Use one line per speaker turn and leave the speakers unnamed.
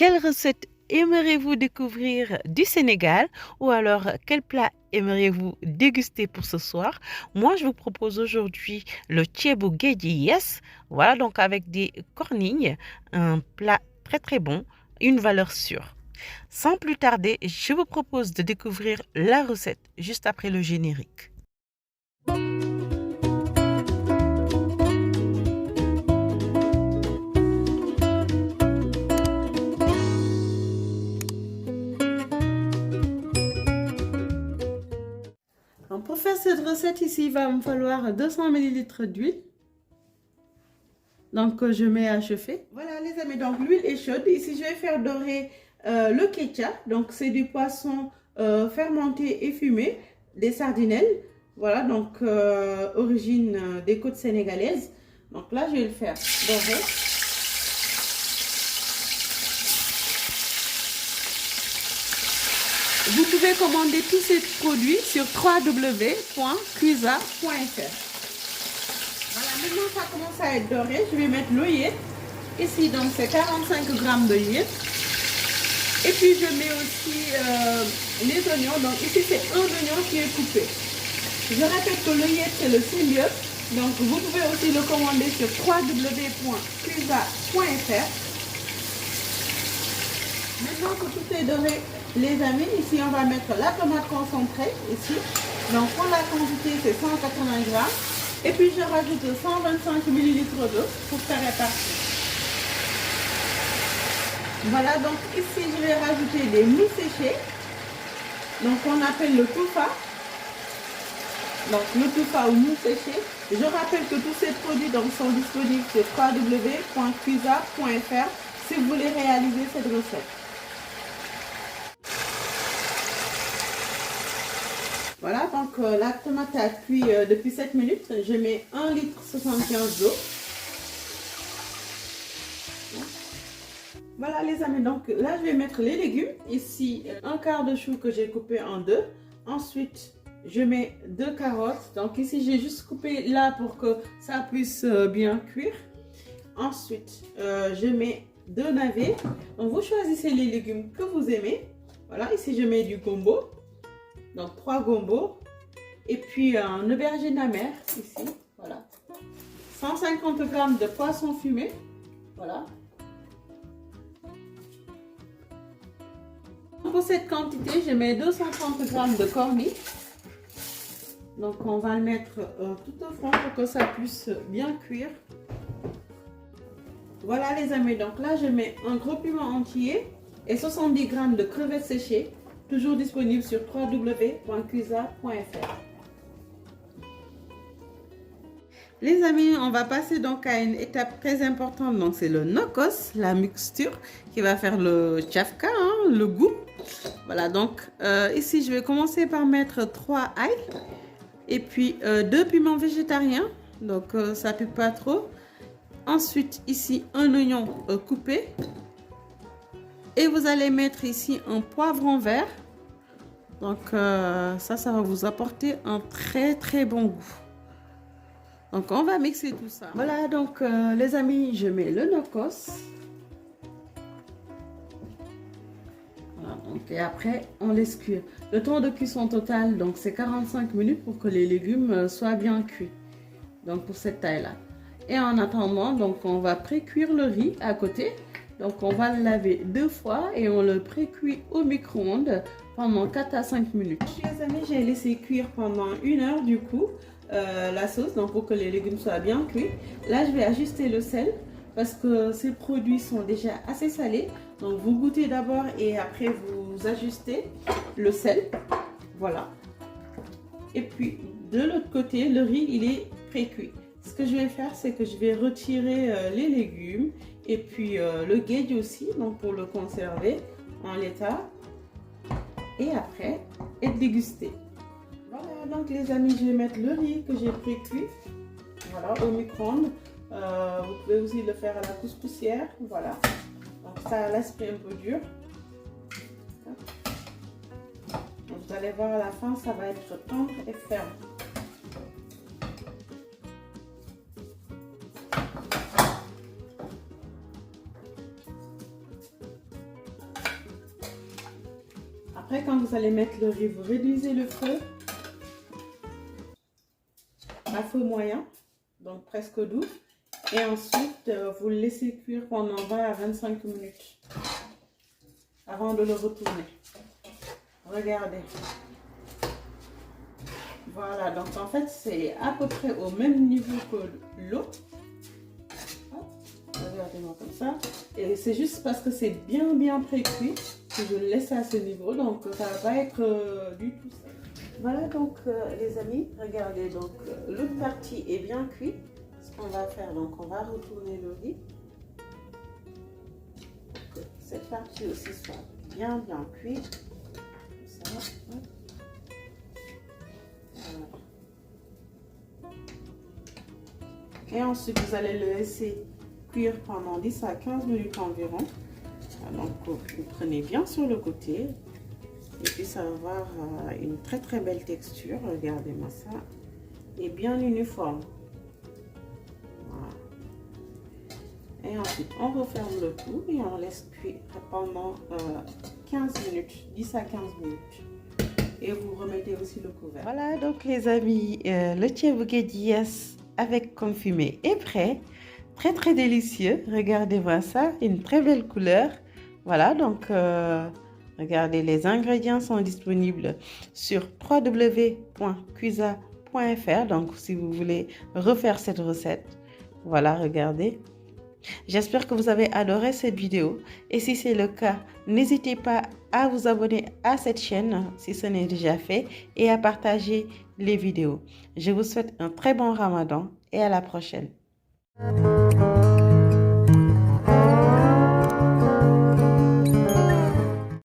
Quelle recette aimeriez-vous découvrir du Sénégal ou alors quel plat aimeriez-vous déguster pour ce soir? Moi, je vous propose aujourd'hui le thiebou guédi yes. Voilà donc avec des cornignes, un plat très très bon, une valeur sûre. Sans plus tarder, je vous propose de découvrir la recette juste après le générique. Donc, pour faire cette recette ici, il va me falloir 200 ml d'huile. Donc, je mets à chauffer. Voilà les amis, donc l'huile est chaude. Ici, je vais faire dorer le ketchup. Donc, c'est du poisson fermenté et fumé, des sardinelles. Voilà, donc origine des côtes sénégalaises. Donc là, je vais le faire dorer. Vous pouvez commander tous ces produits sur www.cuisa.fr. Voilà, maintenant ça commence à être doré. Je vais mettre l'œillet. Ici, donc c'est 45 g d'œillet. Et puis je mets aussi les oignons. Donc ici, c'est un oignon qui est coupé. Je répète que l'œillet, c'est le symbiote. Donc vous pouvez aussi le commander sur www.cuisa.fr. Maintenant que tout est doré, les amis, ici on va mettre la tomate concentrée, ici. Donc pour la quantité, c'est 180 g. Et puis je rajoute 125 ml d'eau pour faire répartir. Voilà, donc ici je vais rajouter des moules séchées. Donc on appelle le toufa. Donc le toufa ou moules séchées. Je rappelle que tous ces produits donc, sont disponibles sur www.cuisa.fr si vous voulez réaliser cette recette. Voilà, donc la tomate a cuit depuis 7 minutes. Je mets 1,75 litre d'eau. Voilà les amis, donc là je vais mettre les légumes. Ici, un quart de chou que j'ai coupé en deux. Ensuite, je mets 2 carottes. Donc ici, j'ai juste coupé là pour que ça puisse bien cuire. Ensuite, je mets 2 navets. Donc vous choisissez les légumes que vous aimez. Voilà, ici je mets du gombo. Donc 3 gombos. Et puis un aubergine amère ici. Voilà. 150 g de poisson fumé. Voilà. Pour cette quantité, je mets 230 g de cornies. Donc on va le mettre tout au fond pour que ça puisse bien cuire. Voilà les amis, donc là je mets un gros piment entier et 70 g de crevettes séchées, toujours disponible sur www.cuisa.fr. Les amis, on va passer donc à une étape très importante, donc c'est le nokos, la mixture qui va faire le tchafka, hein, le goût. Voilà, donc ici je vais commencer par mettre 3 ail et puis 2 piments végétariens, donc ça pique pas trop. Ensuite ici un oignon coupé et vous allez mettre ici un poivron vert. Donc ça va vous apporter un très très bon goût. Donc on va mixer tout ça. Voilà donc les amis, je mets le nokos. Voilà, donc, et après on laisse cuire. Le temps de cuisson total donc c'est 45 minutes pour que les légumes soient bien cuits. Donc pour cette taille là. Et en attendant donc on va pré-cuire le riz à côté. Donc on va le laver 2 fois et on le pré-cuit au micro-ondes pendant 4 à 5 minutes. Les amis, j'ai laissé cuire pendant 1 heure du coup la sauce, donc pour que les légumes soient bien cuits. Là je vais ajuster le sel parce que ces produits sont déjà assez salés. Donc vous goûtez d'abord et après vous ajustez le sel. Voilà. Et puis de l'autre côté, le riz il est pré-cuit. Ce que je vais faire, c'est que je vais retirer les légumes et puis le guédi aussi, donc pour le conserver en l'état et après être dégusté. Voilà, donc les amis, je vais mettre le riz que j'ai pré-cuit, voilà, au micro-ondes. Vous pouvez aussi le faire à la poussière, voilà. Donc ça a l'aspect un peu dur. Donc, vous allez voir à la fin, ça va être tendre et ferme. Après, quand vous allez mettre le riz, vous réduisez le feu à feu moyen, donc presque doux. Et ensuite, vous le laissez cuire pendant 20 à 25 minutes avant de le retourner. Regardez. Voilà, donc en fait, c'est à peu près au même niveau que l'eau. Regardez-moi comme ça. Et c'est juste parce que c'est bien pré-cuit que je le laisse à ce niveau. Donc, ça va pas être du tout ça. Voilà donc, les amis, regardez. Donc, l'autre partie est bien cuite. Ce qu'on va faire, donc, on va retourner le riz. Que cette partie aussi soit bien cuite. Comme ça. Voilà. Et ensuite, vous allez le laisser cuire pendant 10 à 15 minutes environ. Donc, vous prenez bien sur le côté. Et puis, ça va avoir une très belle texture. Regardez-moi ça. Et bien uniforme. Voilà. Et ensuite, on referme le tout et on laisse cuire pendant 15 minutes. 10 à 15 minutes. Et vous remettez aussi le couvert. Voilà, donc les amis, le ceebu géej avec confumé est prêt. Très délicieux. Regardez-moi ça, une très belle couleur. Voilà, donc regardez, les ingrédients sont disponibles sur www.cuisa.fr. Donc si vous voulez refaire cette recette, voilà, regardez. J'espère que vous avez adoré cette vidéo. Et si c'est le cas, n'hésitez pas à vous abonner à cette chaîne si ce n'est déjà fait et à partager les vidéos. Je vous souhaite un très bon Ramadan et à la prochaine.